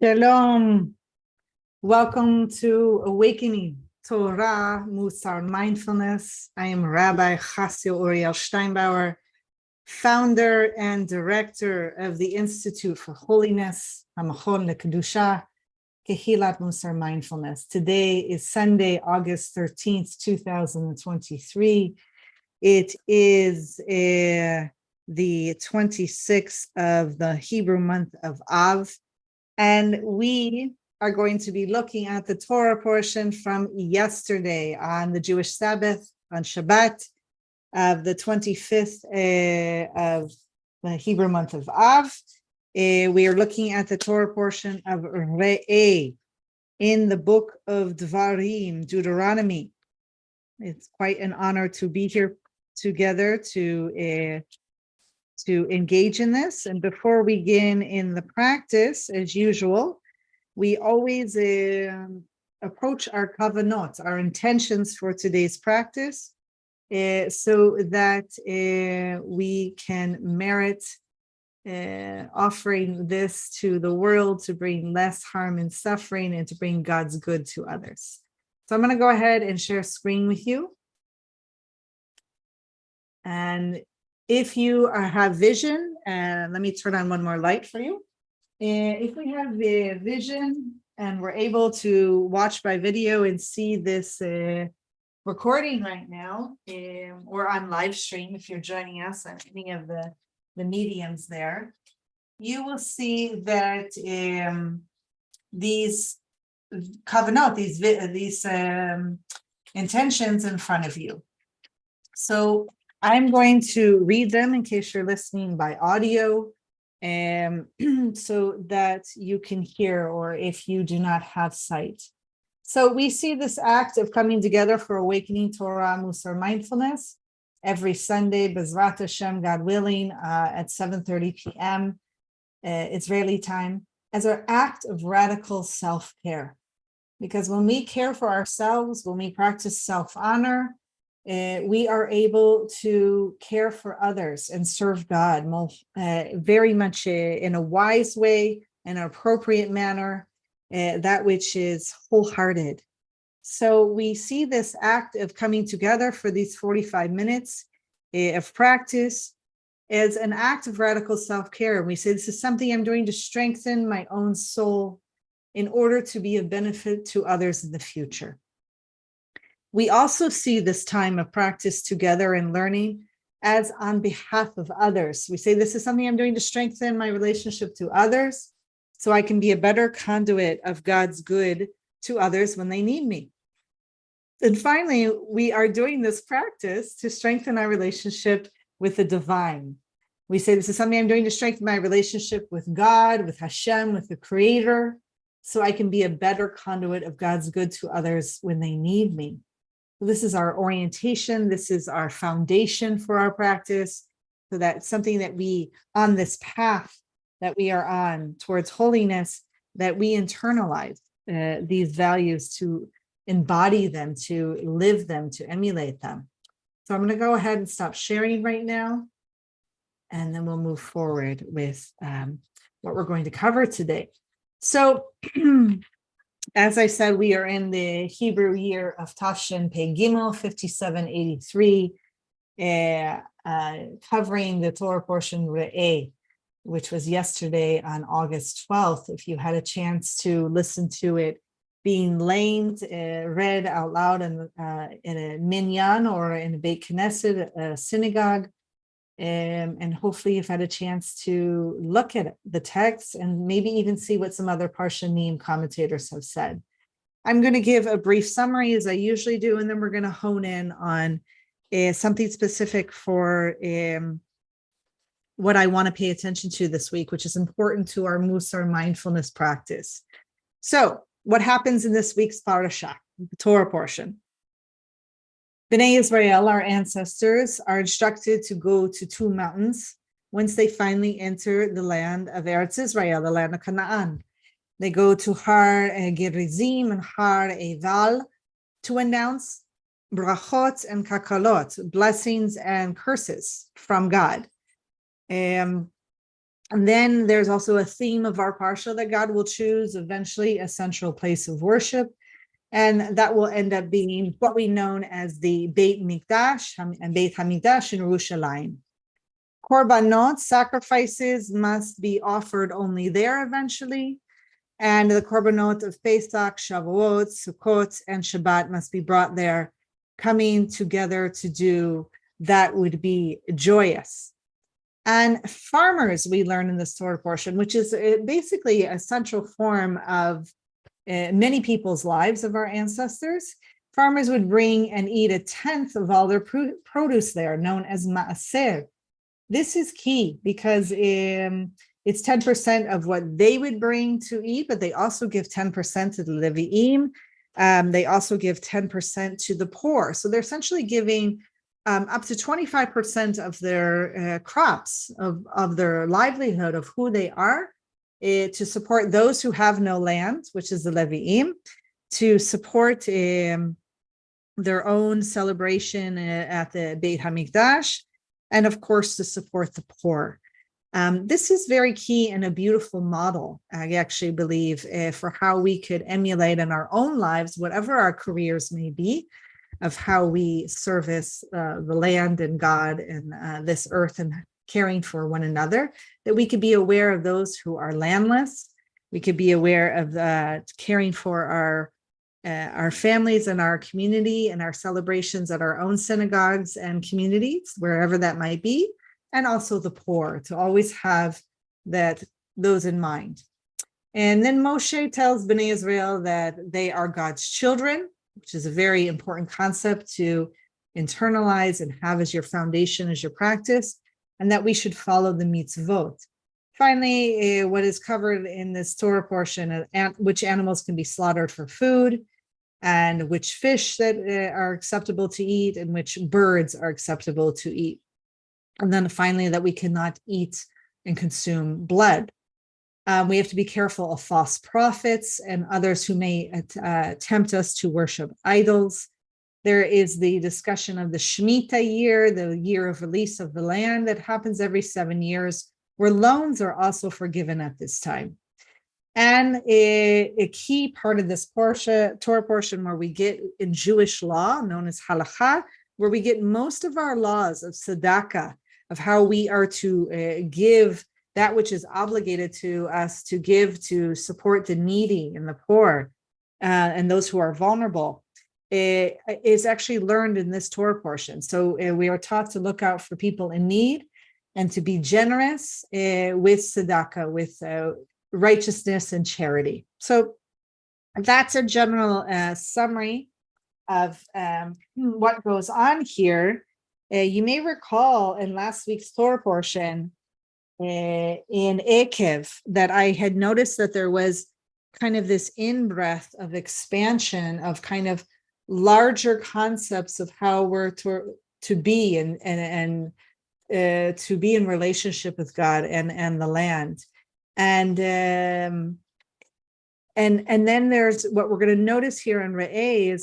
Shalom. Welcome to Awakening Torah Mussar Mindfulness. I am Rabbi Chassiel Uriel Steinbauer, founder and director of the Institute for Holiness, Hamachon Lekadusha, Kehilat Mussar Mindfulness. Today is Sunday, August 13th, 2023. It is the 26th of the Hebrew month of Av. And we are going to be looking at the Torah portion from yesterday on the Jewish Sabbath, on Shabbat, of the 25th of the Hebrew month of Av. We are looking at the Torah portion of Re'eh in the book of Dvarim, Deuteronomy. It's quite an honor to be here together to engage in this. And before we begin in the practice, as usual, we always approach our kavanot, our intentions for today's practice, so that we can merit offering this to the world to bring less harm and suffering and to bring God's good to others. So I'm going to go ahead and share screen with you. And if you have vision, let me turn on one more light for you. If we have the vision and we're able to watch by video and see this recording right now, or on live stream, if you're joining us on any of the mediums there, you will see that these kavanot, these intentions in front of you. So I'm going to read them in case you're listening by audio, so that you can hear, or if you do not have sight. So we see this act of coming together for Awakening Torah Mussar Mindfulness every Sunday, Bezrat Hashem, God willing, at 7:30 p.m. Israeli time, as our act of radical self-care. Because when we care for ourselves, when we practice self-honor, we are able to care for others and serve God very much in a wise way, in an appropriate manner, that which is wholehearted. So we see this act of coming together for these 45 minutes of practice as an act of radical self-care. And we say, this is something I'm doing to strengthen my own soul in order to be of benefit to others in the future. We also see this time of practice together and learning as on behalf of others. We say, this is something I'm doing to strengthen my relationship to others so I can be a better conduit of God's good to others when they need me. And finally, we are doing this practice to strengthen our relationship with the divine. We say, this is something I'm doing to strengthen my relationship with God, with Hashem, with the Creator, so I can be a better conduit of God's good to others when they need me. This is our orientation. This is our foundation for our practice. So that's something that we, on this path that we are on towards holiness, that we internalize these values, to embody them, to live them, to emulate them. So I'm going to go ahead and stop sharing right now, and then we'll move forward with what we're going to cover today. So as I said, we are in the Hebrew year of Tafshin Pei Gimel 5783, covering the Torah portion Re'eh, which was yesterday on August 12th. If you had a chance to listen to it being read out loud in a minyan or in a Beit Knesset, a synagogue, and hopefully you've had a chance to look at the text and maybe even see what some other Parshanim commentators have said. I'm going to give a brief summary as I usually do, and then we're going to hone in on something specific for what I want to pay attention to this week, which is important to our Mussar mindfulness practice. So what happens in this week's parasha, the Torah portion? Bnei Israel, our ancestors, are instructed to go to two mountains once they finally enter the land of Eretz Israel, the land of Canaan. They go to Har Gerizim and Har Eval to announce brachot and kakalot, blessings and curses from God. And then there's also a theme of our parsha that God will choose eventually a central place of worship. And that will end up being what we know as the Beit Mikdash and Beit HaMikdash in Yerushalayim. Korbanot, sacrifices, must be offered only there eventually. And the korbanot of Pesach, Shavuot, Sukkot, and Shabbat must be brought there, coming together to do that would be joyous. And farmers, we learn in this Torah portion, which is basically a central form of many people's lives of our ancestors. Farmers would bring and eat a tenth of all their produce there, known as maaser. This is key because it's 10% of what they would bring to eat, but they also give 10% to the Levi'im. They also give 10% to the poor. So they're essentially giving up to 25% of their crops, of their livelihood, of who they are, to support those who have no land, which is the Levi'im, to support their own celebration at the Beit HaMikdash, and of course to support the poor. This is very key and a beautiful model, I actually believe, for how we could emulate in our own lives, whatever our careers may be, of how we service the land and God and this earth and caring for one another, that we could be aware of those who are landless. We could be aware of caring for our families and our community and our celebrations at our own synagogues and communities, wherever that might be, and also the poor, to always have those in mind. And then Moshe tells Bnei Israel that they are God's children, which is a very important concept to internalize and have as your foundation, as your practice, and that we should follow the mitzvot. Finally, what is covered in this Torah portion, which animals can be slaughtered for food, and which fish that are acceptable to eat, and which birds are acceptable to eat. And then finally, that we cannot eat and consume blood. We have to be careful of false prophets and others who may tempt us to worship idols. There is the discussion of the Shemitah year, the year of release of the land that happens every 7 years, where loans are also forgiven at this time. And a key part of this Torah portion where we get in Jewish law, known as halakha, where we get most of our laws of tzedakah, of how we are to give that which is obligated to us to give to support the needy and the poor and those who are vulnerable, is actually learned in this Torah portion. So we are taught to look out for people in need and to be generous with tzedakah, with righteousness and charity. So that's a general summary of what goes on here. You may recall in last week's Torah portion in Ekev that I had noticed that there was kind of this in-breath of expansion of kind of larger concepts of how we're to be and to be in relationship with God and the land. And then there's what we're going to notice here in Re'eh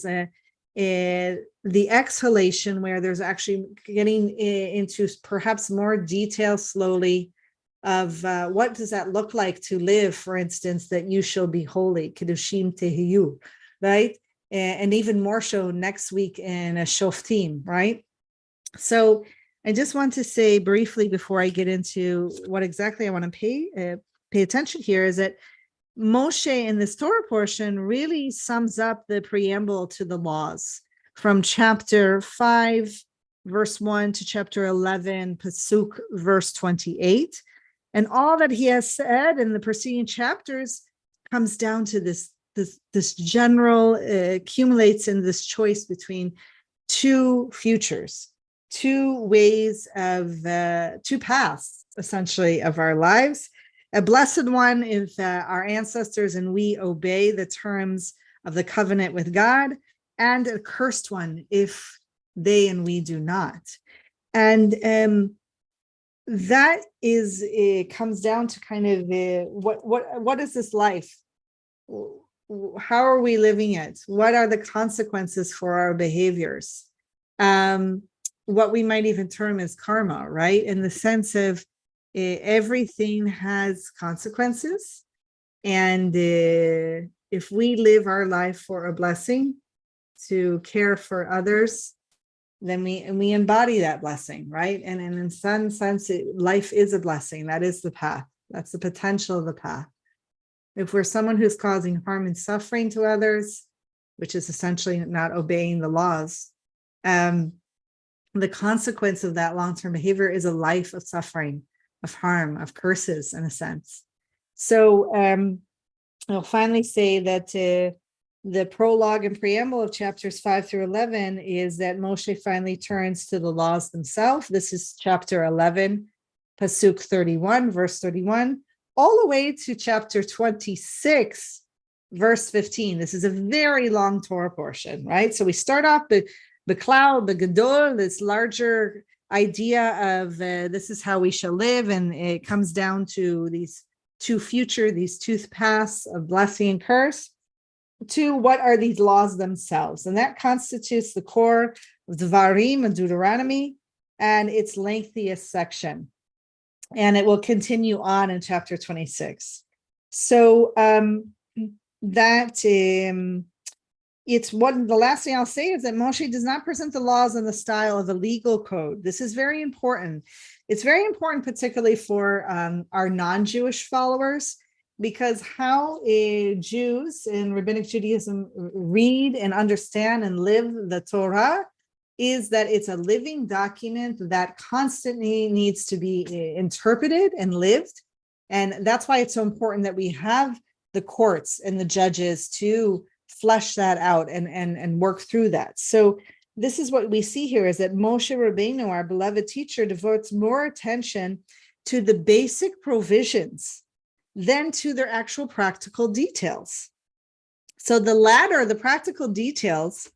is the exhalation, where there's actually getting into perhaps more detail slowly of what does that look like to live, for instance, that you shall be holy, Kedushim Tehiyu, right? And even more so next week in a Shoftim, right? So I just want to say briefly before I get into what exactly I want to pay attention here is that Moshe in this Torah portion really sums up the preamble to the laws from chapter 5, verse 1 to chapter 11, Pasuk, verse 28. And all that he has said in the preceding chapters comes down to this general, accumulates in this choice between two futures, two ways of, two paths, essentially, of our lives. A blessed one if our ancestors and we obey the terms of the covenant with God, and a cursed one if they and we do not. And that is, it comes down to kind of what is this life? How are we living it? What are the consequences for our behaviors? What we might even term as karma, right? In the sense of everything has consequences. And if we live our life for a blessing, to care for others, then we embody that blessing, right? And in some sense, life is a blessing. That is the path. That's the potential of the path. If we're someone who's causing harm and suffering to others, which is essentially not obeying the laws, the consequence of that long-term behavior is a life of suffering, of harm, of curses, in a sense. So I'll finally say that the prologue and preamble of chapters 5 through 11 is that Moshe finally turns to the laws themselves. This is chapter 11, Pasuk 31, verse 31, all the way to chapter 26, verse 15. This is a very long Torah portion, right? So we start off the cloud, the gadol, this larger idea of this is how we shall live, and it comes down to these two paths of blessing and curse, to what are these laws themselves. And that constitutes the core of Devarim and Deuteronomy, and its lengthiest section. And it will continue on in chapter 26. So it's what the last thing I'll say is that Moshe does not present the laws in the style of a legal code. This is very important. It's very important, particularly for our non-Jewish followers, because how Jews in Rabbinic Judaism read and understand and live the Torah is that it's a living document that constantly needs to be interpreted and lived. And that's why it's so important that we have the courts and the judges to flesh that out and work through that. So this is what we see here, is that Moshe Rabbeinu, our beloved teacher, devotes more attention to the basic provisions than to their actual practical details. So the latter, the practical details,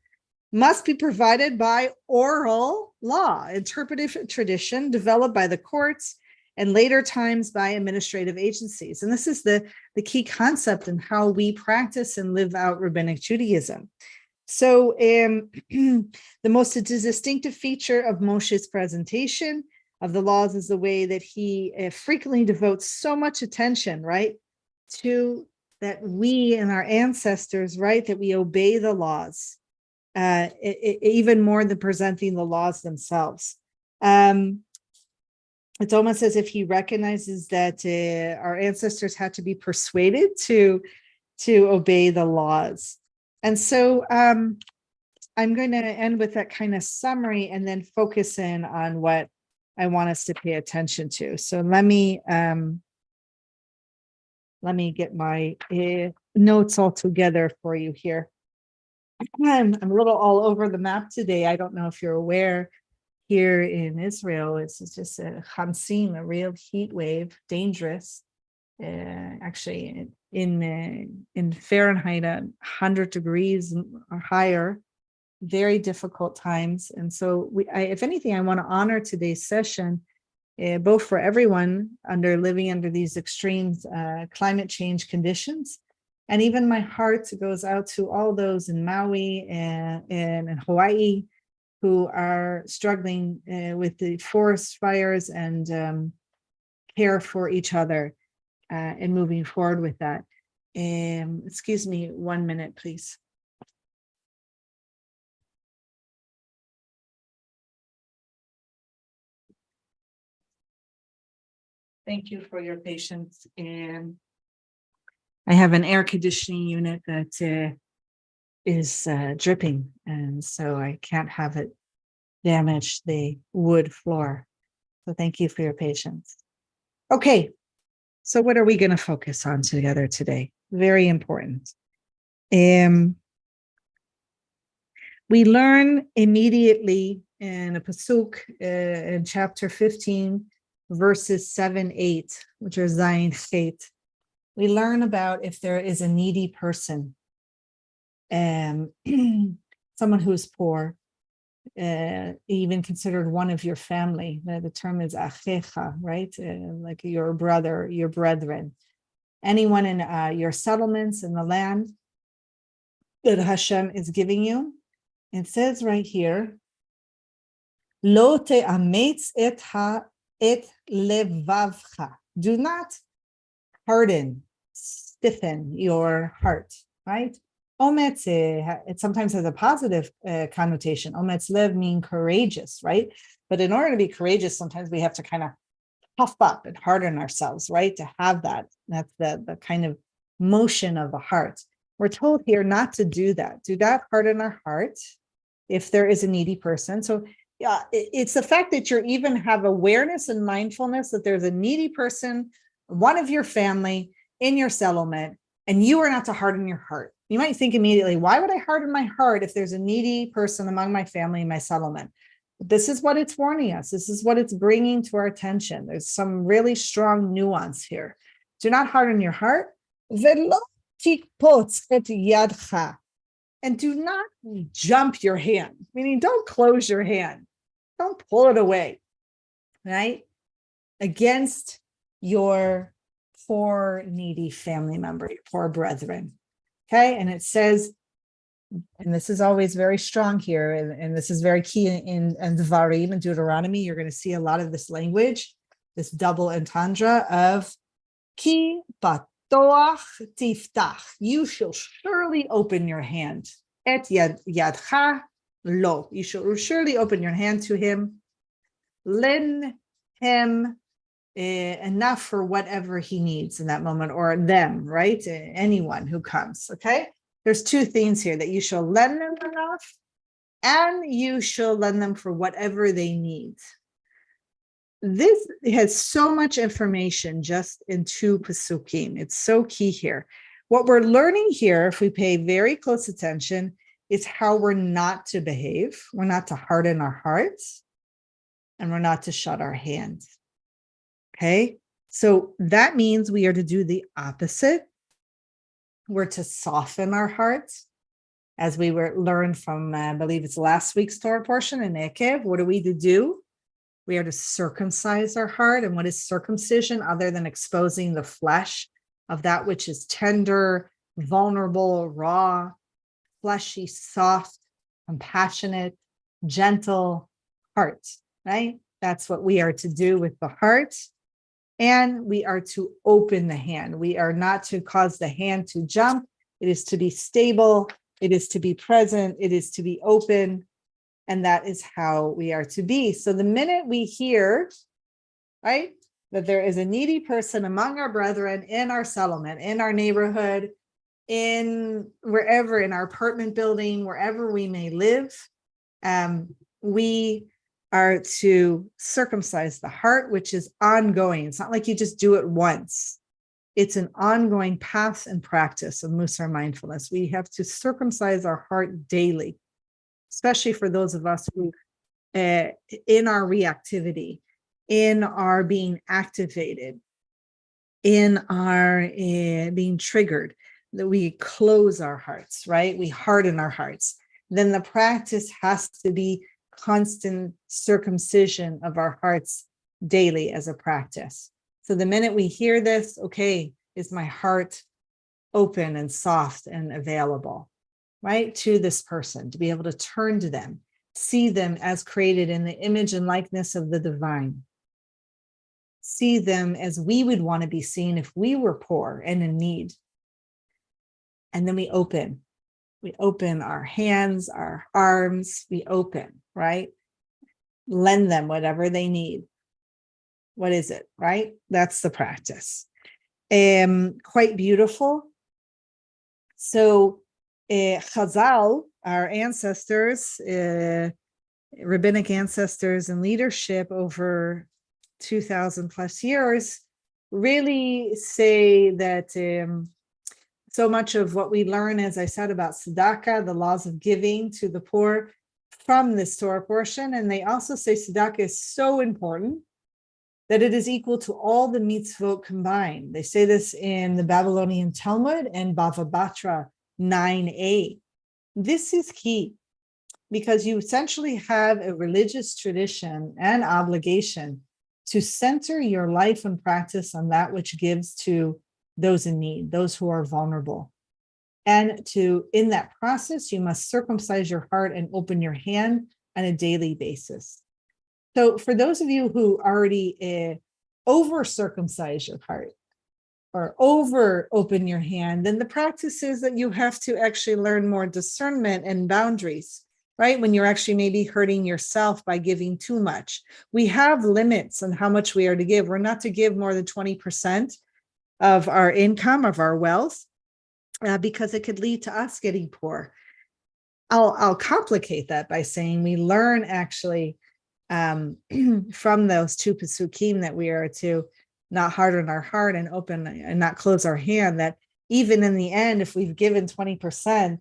must be provided by oral law, interpretive tradition developed by the courts and later times by administrative agencies. And this is the key concept in how we practice and live out Rabbinic Judaism. So the most distinctive feature of Moshe's presentation of the laws is the way that he frequently devotes so much attention, right, to that we and our ancestors, right, that we obey the laws, even more than presenting the laws themselves. It's almost as if he recognizes that our ancestors had to be persuaded to obey the laws. And so I'm going to end with that kind of summary and then focus in on what I want us to pay attention to. So let me get my notes all together for you here. I'm a little all over the map today. I don't know if you're aware, here in Israel, it's just a Hamsin, a real heat wave, dangerous. Actually, in Fahrenheit, 100 degrees or higher, very difficult times. And so, if anything, I want to honor today's session, both for everyone living under these extreme climate change conditions, and even my heart goes out to all those in Maui and in Hawaii who are struggling with the forest fires and care for each other and moving forward with that. Excuse me 1 minute, please. Thank you for your patience. And I have an air conditioning unit that is dripping, and so I can't have it damage the wood floor. So thank you for your patience. Okay, so what are we going to focus on together today? Very important. We learn immediately in a pasuk in chapter 15, verses 7-8, which are Zayin Chet. We learn about if there is a needy person, someone who is poor, even considered one of your family. The term is achecha, right? Like your brother, your brethren. Anyone in your settlements in the land that Hashem is giving you. It says right here, Lo te'ametz et et levavcha. Do not harden, stiffen your heart, right? Ometz, it sometimes has a positive connotation. Ometz lev mean courageous, right? But in order to be courageous, sometimes we have to kind of puff up and harden ourselves, right? To have that. That's the kind of motion of the heart. We're told here not to do that. Do not harden our heart if there is a needy person. So yeah, it's the fact that you even have awareness and mindfulness that there's a needy person, one of your family in your settlement, and you are not to harden your heart. You might think immediately, why would I harden my heart if there's a needy person among my family in my settlement? This is what it's warning us. This is what it's bringing to our attention. There's some really strong nuance here. Do not harden your heart. Velo tikpotz et yadcha. And do not jump your hand, meaning don't close your hand. Don't pull it away, right? Against your poor, needy family member, your poor brethren. Okay, and it says, and this is always very strong here, and this is very key in Devarim and Deuteronomy. You're going to see a lot of this language, this double entendre of ki patoach tiftach. You shall surely open your hand. Et yadcha lo. You shall surely open your hand to him. Lend him enough for whatever he needs in that moment, or them, right? Anyone who comes, okay? There's two things here, that you shall lend them enough and you shall lend them for whatever they need. This has so much information just in two pasukim. It's so key here. What we're learning here, if we pay very close attention, is how we're not to behave. We're not to harden our hearts, and we're not to shut our hands. Okay, so that means we are to do the opposite. We're to soften our hearts, as we learned from, I believe it's last week's Torah portion in Ekev. What are we to do? We are to circumcise our heart. And what is circumcision other than exposing the flesh of that which is tender, vulnerable, raw, fleshy, soft, compassionate, gentle heart, right? That's what we are to do with the heart. And we are to open the hand. We are not to cause the hand to jump. It is to be stable. It is to be present. It is to be open. And that is how we are to be. So the minute we hear, right, that there is a needy person among our brethren in our settlement, in our neighborhood, in wherever, in our apartment building, wherever we may live, we are to circumcise the heart, which is ongoing. It's not like you just do it once. It's an ongoing path and practice of Mussar mindfulness. We have to circumcise our heart daily, especially for those of us who, in our reactivity, in our being activated, in our being triggered, that we close our hearts, right? We harden our hearts. Then the practice has to be constant circumcision of our hearts daily as a practice. So the minute we hear this, okay, is my heart open and soft and available, right, to this person, to be able to turn to them, see them as created in the image and likeness of the divine, see them as we would want to be seen if we were poor and in need. And then we open our hands, our arms, we open, right? Lend them whatever they need. What is it, right? That's the practice. Quite beautiful. So Chazal, our ancestors, rabbinic ancestors in leadership over 2,000 plus years, really say that so much of what we learn, as I said, about tzedakah, the laws of giving to the poor, from this Torah portion. And they also say tzedakah is so important that it is equal to all the mitzvot combined. They say this in the Babylonian Talmud and Bava Batra 9a. This is key because you essentially have a religious tradition and obligation to center your life and practice on that which gives to those in need, those who are vulnerable. And in that process, you must circumcise your heart and open your hand on a daily basis. So for those of you who already over circumcise your heart or over open your hand, then the practice is that you have to actually learn more discernment and boundaries, right? When you're actually maybe hurting yourself by giving too much. We have limits on how much we are to give. We're not to give more than 20% of our income, of our wealth, because it could lead to us getting poor. I'll complicate that by saying we learn actually from those two pasukim that we are to not harden our heart and open and not close our hand, that even in the end, if we've given 20%,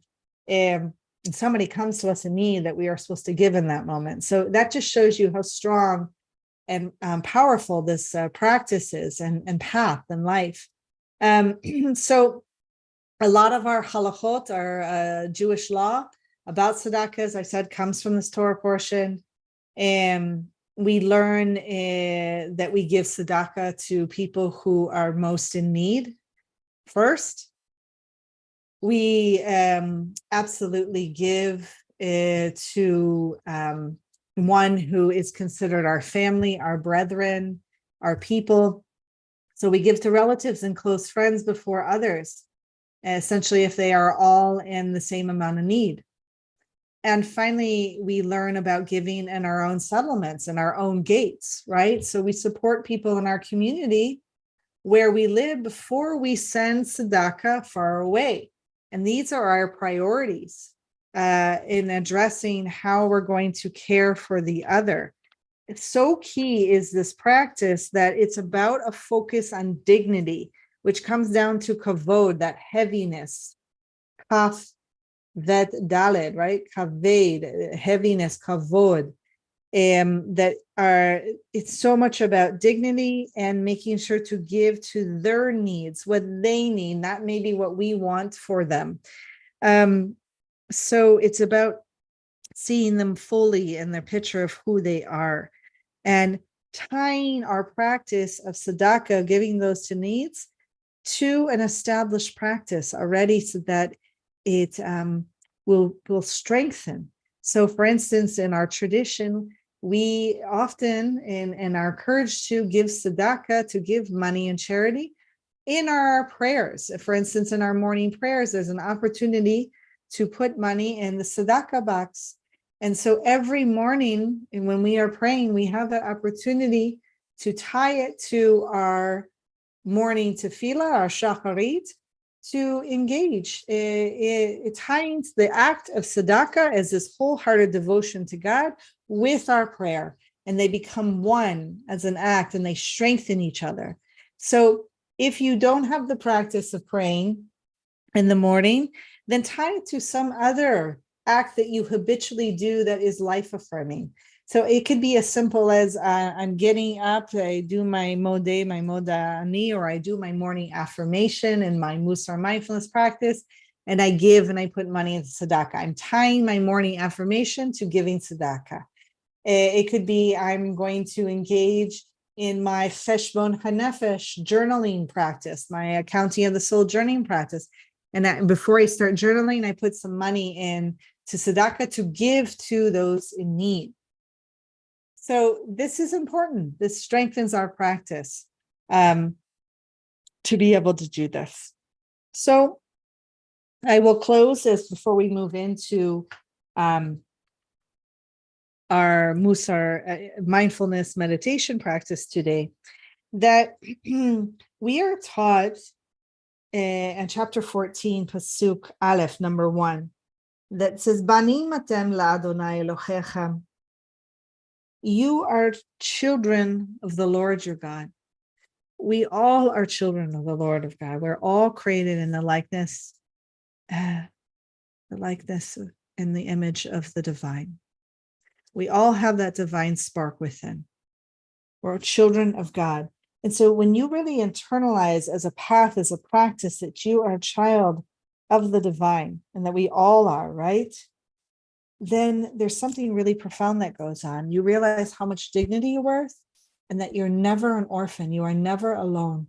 and somebody comes to us in need, that we are supposed to give in that moment. So that just shows you how strong and powerful this practice is and path in life. So a lot of our halachot, our Jewish law about tzedakah, as I said, comes from this Torah portion. We learn that we give tzedakah to people who are most in need first. We absolutely give to one who is considered our family, our brethren, our people. So we give to relatives and close friends before others, essentially if they are all in the same amount of need. And finally, we learn about giving in our own settlements and our own gates, right? So we support people in our community where we live before we send tzedakah far away. And these are our priorities in addressing how we're going to care for the other. It's so key is this practice that it's about a focus on dignity, which comes down to kavod, that heaviness, kaf, vet daled, right? Kaved, heaviness, kavod, that are, it's so much about dignity and making sure to give to their needs, what they need, not maybe what we want for them. So it's about seeing them fully in their picture of who they are and tying our practice of tzedakah, giving those to needs, to an established practice already, so that it will strengthen. So for instance, in our tradition, we often and are encouraged to give tzedakah, to give money and charity in our prayers. For instance, in our morning prayers, there's an opportunity to put money in the tzedakah box. And so every morning, and when we are praying, we have that opportunity to tie it to our morning tefillah, our shacharit, to engage. It ties the act of tzedakah as this wholehearted devotion to God with our prayer, and they become one as an act, and they strengthen each other. So if you don't have the practice of praying in the morning, then tie it to some other act that you habitually do that is life-affirming. So it could be as simple as I'm getting up, I do my modeh, my moda ani, or I do my morning affirmation and my Mussar mindfulness practice, and I give and I put money into tzedakah. I'm tying my morning affirmation to giving tzedakah. It could be I'm going to engage in my cheshbon hanefesh journaling practice, my accounting of the soul journaling practice. And before I start journaling, I put some money in to tzedakah to give to those in need. So this is important. This strengthens our practice to be able to do this. So I will close this before we move into our Mussar mindfulness meditation practice today, that we are taught in chapter 14, Pasuk Aleph, number 1, that says, Banim atem la'Adonai Elohecha. You are children of the Lord your God. We all are children of the Lord of God. We're all created in the likeness and the image of the divine. We all have that divine spark within. We're children of God. And so when you really internalize as a path, as a practice, that you are a child of the divine, and that we all are, right? Then there's something really profound that goes on. You realize how much dignity you're worth, and that you're never an orphan. You are never alone.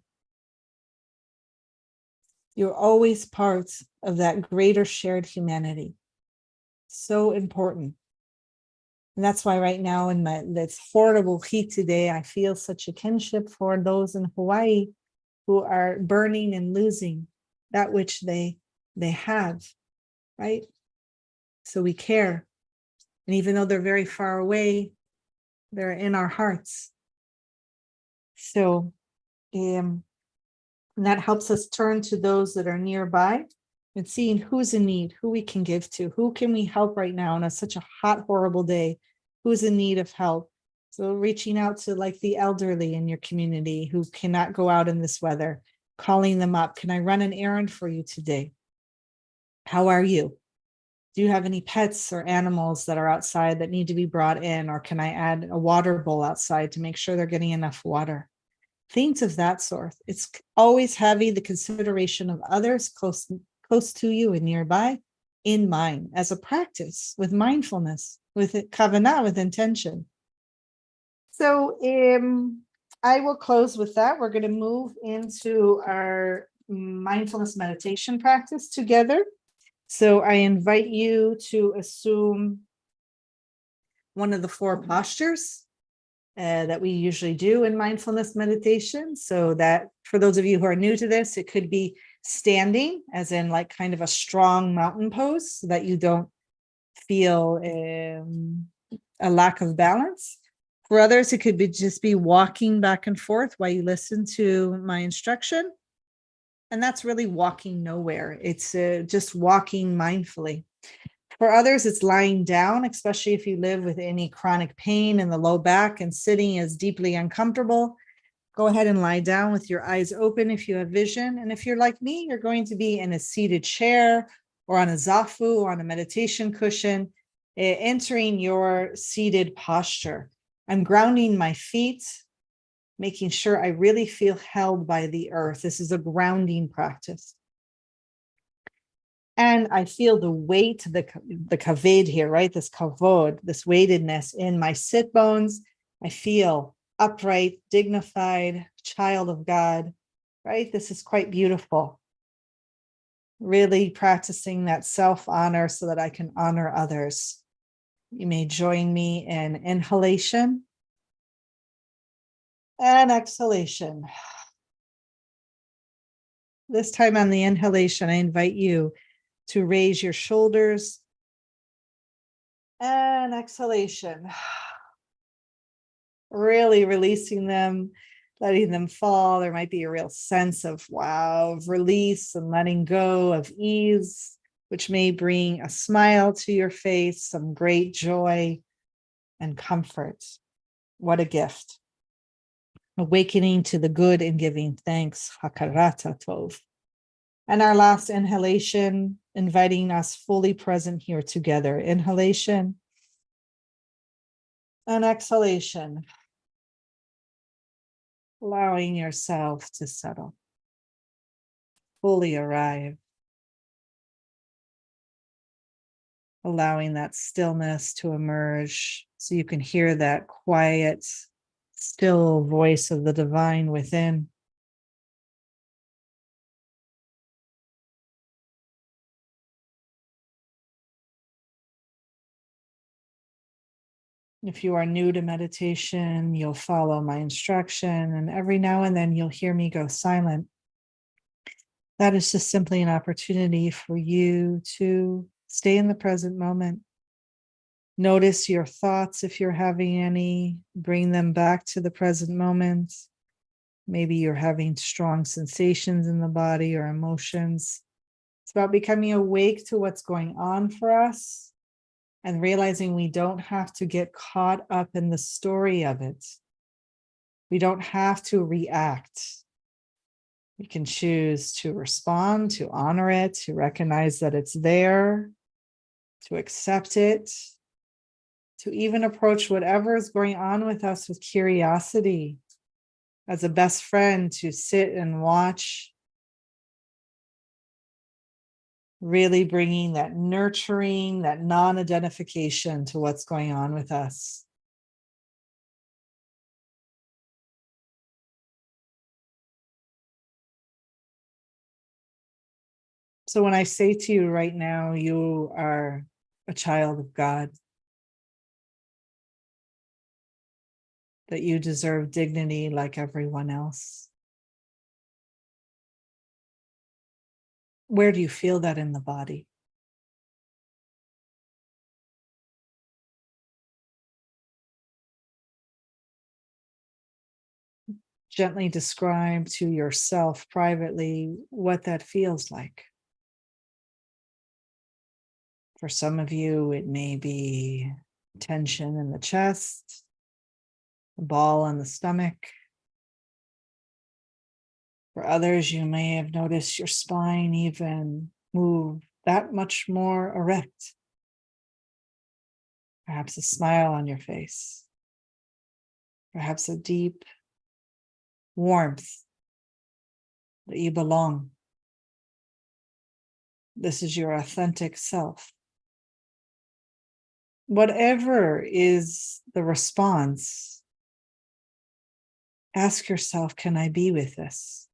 You're always part of that greater shared humanity. So important. And that's why right now in this horrible heat today, I feel such a kinship for those in Hawaii who are burning and losing that which they have, right? So we care. And even though they're very far away, they're in our hearts. So and that helps us turn to those that are nearby and seeing who's in need, who we can give to, who can we help right now on such a hot, horrible day, who's in need of help. So reaching out to like the elderly in your community who cannot go out in this weather, calling them up. Can I run an errand for you today? How are you? Do you have any pets or animals that are outside that need to be brought in? Or can I add a water bowl outside to make sure they're getting enough water? Things of that sort. It's always having the consideration of others close to you and nearby in mind as a practice with mindfulness, with kavanah, with intention. So I will close with that. We're going to move into our mindfulness meditation practice together. So I invite you to assume one of the 4 postures that we usually do in mindfulness meditation. So that for those of you who are new to this, it could be standing, as in like kind of a strong mountain pose so that you don't feel a lack of balance. For others, it could be just be walking back and forth while you listen to my instruction. And that's really walking nowhere. It's just walking mindfully. For others, it's lying down, especially if you live with any chronic pain in the low back and sitting is deeply uncomfortable. Go ahead and lie down with your eyes open if you have vision. And if you're like me, you're going to be in a seated chair or on a zafu or on a meditation cushion, entering your seated posture. I'm grounding my feet, making sure I really feel held by the earth. This is a grounding practice. And I feel the weight, the kaved here, right? This kavod, this weightedness in my sit bones. I feel upright, dignified, child of God, right? This is quite beautiful. Really practicing that self-honor so that I can honor others. You may join me in inhalation and exhalation. This time on the inhalation, I invite you to raise your shoulders and exhalation. Really releasing them, letting them fall. There might be a real sense of wow, of release and letting go, of ease, which may bring a smile to your face, some great joy and comfort. What a gift. Awakening to the good and giving thanks. Hakarata tov. And our last inhalation, inviting us fully present here together. Inhalation and exhalation. Allowing yourself to settle, fully arrive. Allowing that stillness to emerge so you can hear that quiet, still voice of the divine within. If you are new to meditation, you'll follow my instruction, and every now and then you'll hear me go silent. That is just simply an opportunity for you to stay in the present moment. Notice your thoughts if you're having any, bring them back to the present moment. Maybe you're having strong sensations in the body or emotions. It's about becoming awake to what's going on for us and realizing we don't have to get caught up in the story of it. We don't have to react. We can choose to respond, to honor it, to recognize that it's there, to accept it, to even approach whatever is going on with us with curiosity, as a best friend, to sit and watch, really bringing that nurturing, that non-identification to what's going on with us. So when I say to you right now, you are a child of God. that you deserve dignity like everyone else. Where do you feel that in the body? Gently describe to yourself privately what that feels like. For some of you, it may be tension in the chest, a ball in the stomach. For others, you may have noticed your spine even move that much more erect. Perhaps a smile on your face. Perhaps a deep warmth that you belong. This is your authentic self. Whatever is the response, ask yourself, can I be with this?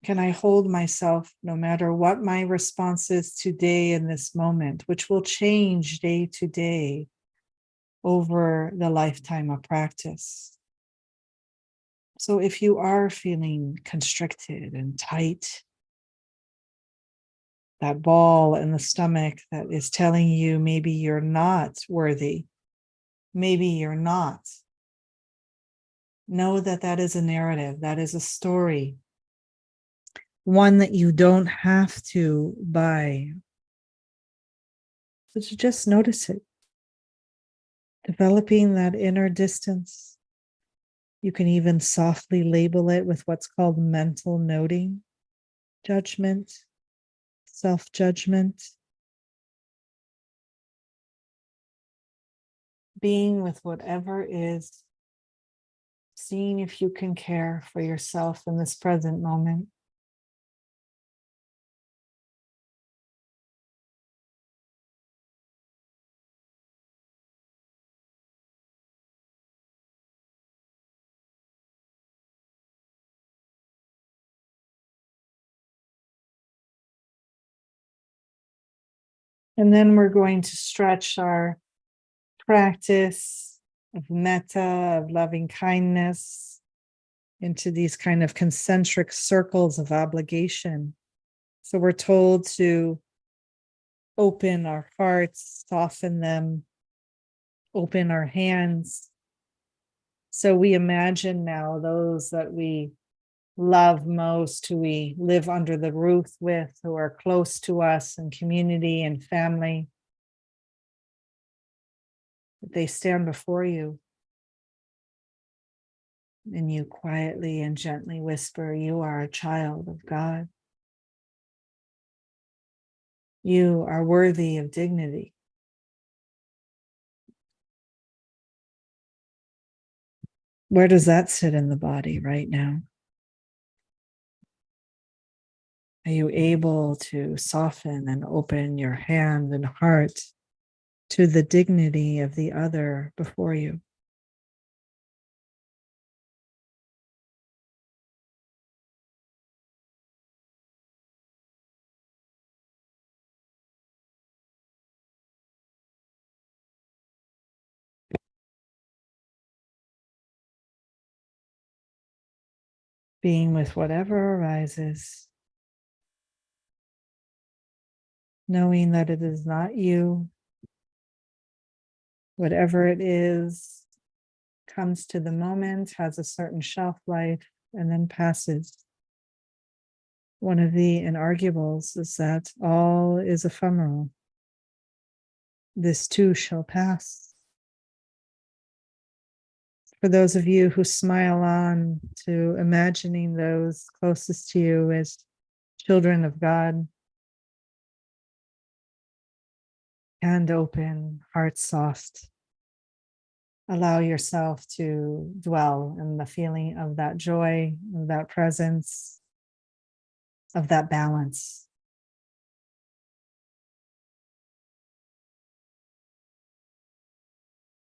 Can I hold myself no matter what my response is today in this moment, which will change day to day over the lifetime of practice? So if you are feeling constricted and tight, that ball in the stomach that is telling you maybe you're not worthy, maybe you're not, know that that is a narrative, that is a story, one that you don't have to buy. But to just notice it, developing that inner distance. You can even softly label it with what's called mental noting, judgment, self-judgment. Being with whatever is, seeing if you can care for yourself in this present moment. And then we're going to stretch our practice of metta, of loving kindness, into these kind of concentric circles of obligation. So we're told to open our hearts, soften them, open our hands. So we imagine now those that we love most, who we live under the roof with, who are close to us in community and family. They stand before you and you quietly and gently whisper, you are a child of God. You are worthy of dignity. Where does that sit in the body right now? Are you able to soften and open your hand and heart to the dignity of the other before you? Being with whatever arises, knowing that it is not you. Whatever it is comes to the moment, has a certain shelf life, and then passes. One of the inarguables is that all is ephemeral. This too shall pass. For those of you who smile on to imagining those closest to you as children of God, hand open, heart soft. Allow yourself to dwell in the feeling of that joy, of that presence, of that balance.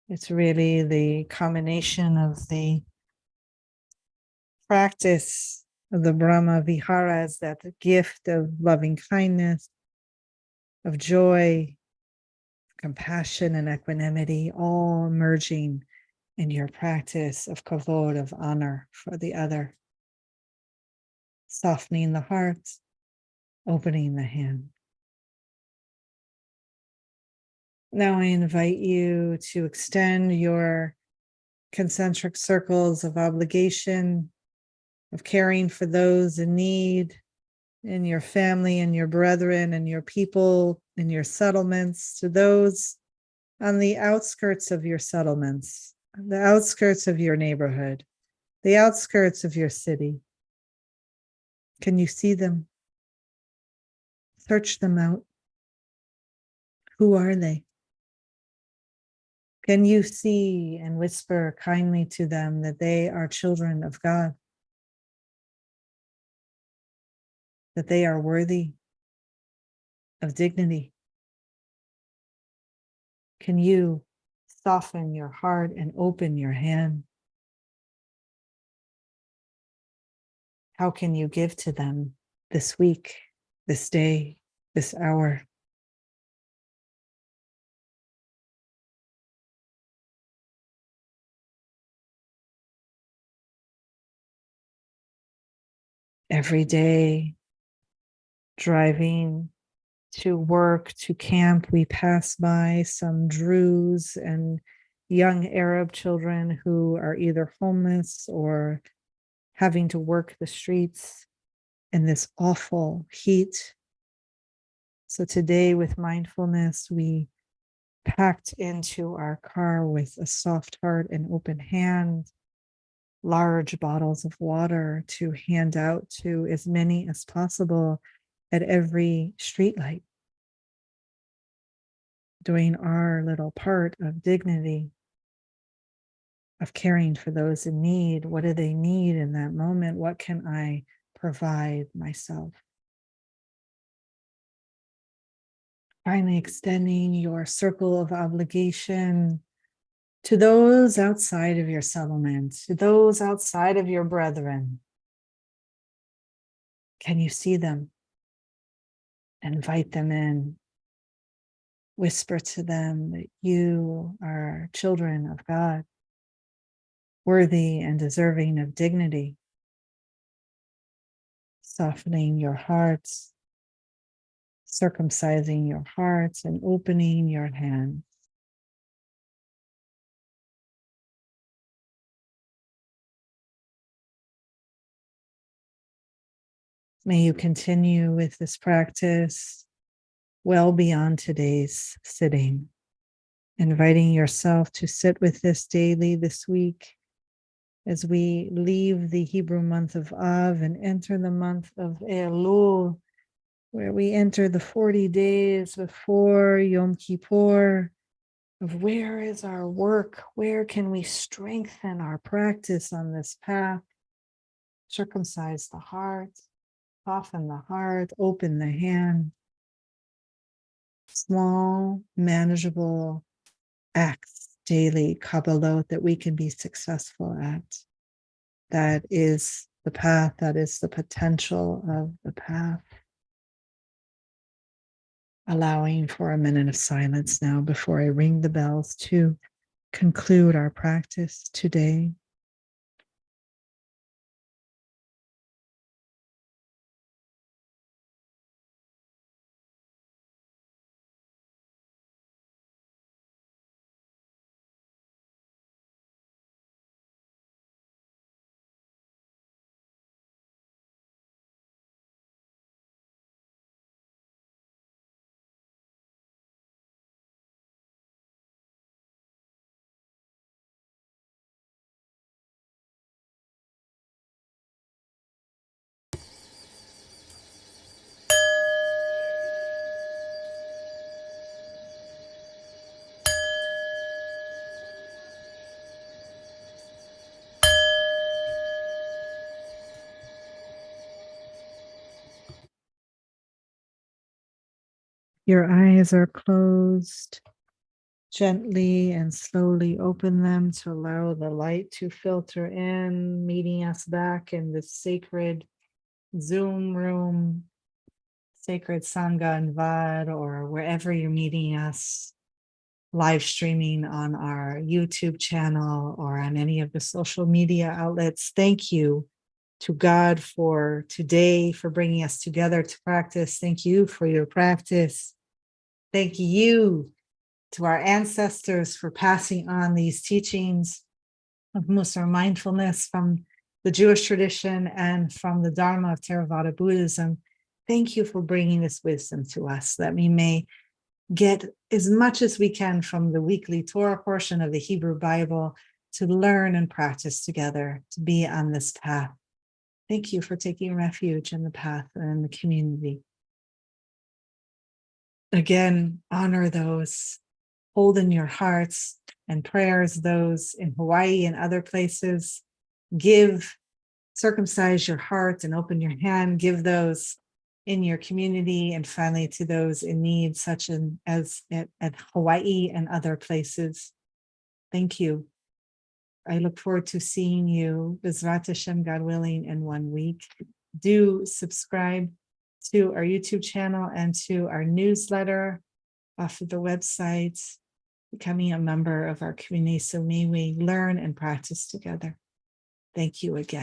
It's really the combination of the practice of the Brahma Viharas, that gift of loving kindness, of joy, compassion, and equanimity, all merging in your practice of kavod, of honor for the other, softening the heart, opening the hand. Now I invite you to extend your concentric circles of obligation, of caring for those in need in your family and your brethren and your people in your settlements, to those on the outskirts of your settlements, the outskirts of your neighborhood, the outskirts of your city. Can you see them? Search them out. Who are they? Can you see and whisper kindly to them that they are children of God? That they are worthy of dignity? Can you soften your heart and open your hand? How can you give to them this week, this day, this hour? Every day, driving to work, to camp, we pass by some Druze and young Arab children who are either homeless or having to work the streets in this awful heat. So today, with mindfulness, we packed into our car with a soft heart and open hand, large bottles of water to hand out to as many as possible at every streetlight, doing our little part of dignity, of caring for those in need. What do they need in that moment? What can I provide myself? Finally, extending your circle of obligation to those outside of your settlement, to those outside of your brethren. Can you see them? Invite them in. Whisper to them that you are children of God, worthy and deserving of dignity. Softening your hearts, circumcising your hearts, and opening your hands. May you continue with this practice well beyond today's sitting, inviting yourself to sit with this daily this week as we leave the Hebrew month of Av and enter the month of Elul, where we enter the 40 days before Yom Kippur, of where is our work? Where can we strengthen our practice on this path? Circumcise the heart, soften the heart, open the hand. Small, manageable acts daily, Kabbalot, that we can be successful at. That is the path, that is the potential of the path. Allowing for a minute of silence now before I ring the bells to conclude our practice today. Your eyes are closed. Gently and slowly open them to allow the light to filter in, meeting us back in this sacred Zoom room, sacred Sangha and Vad, or wherever you're meeting us live streaming on our YouTube channel or on any of the social media outlets. Thank you to God for today, for bringing us together to practice. Thank you for your practice. Thank you to our ancestors for passing on these teachings of Mussar mindfulness from the Jewish tradition and from the Dharma of Theravada Buddhism. Thank you for bringing this wisdom to us, that we may get as much as we can from the weekly Torah portion of the Hebrew Bible to learn and practice together, to be on this path. Thank you for taking refuge in the path and in the community. Again, honor those, hold in your hearts and prayers those in Hawaii and other places. Circumcise your heart and open your hand. Give those in your community, and finally to those in need, such as at Hawaii and other places. Thank you. I look forward to seeing you, Bezrat Hashem, God willing, in 1 week. Do subscribe to our YouTube channel and to our newsletter off of the website, becoming a member of our community, so may we learn and practice together. Thank you again.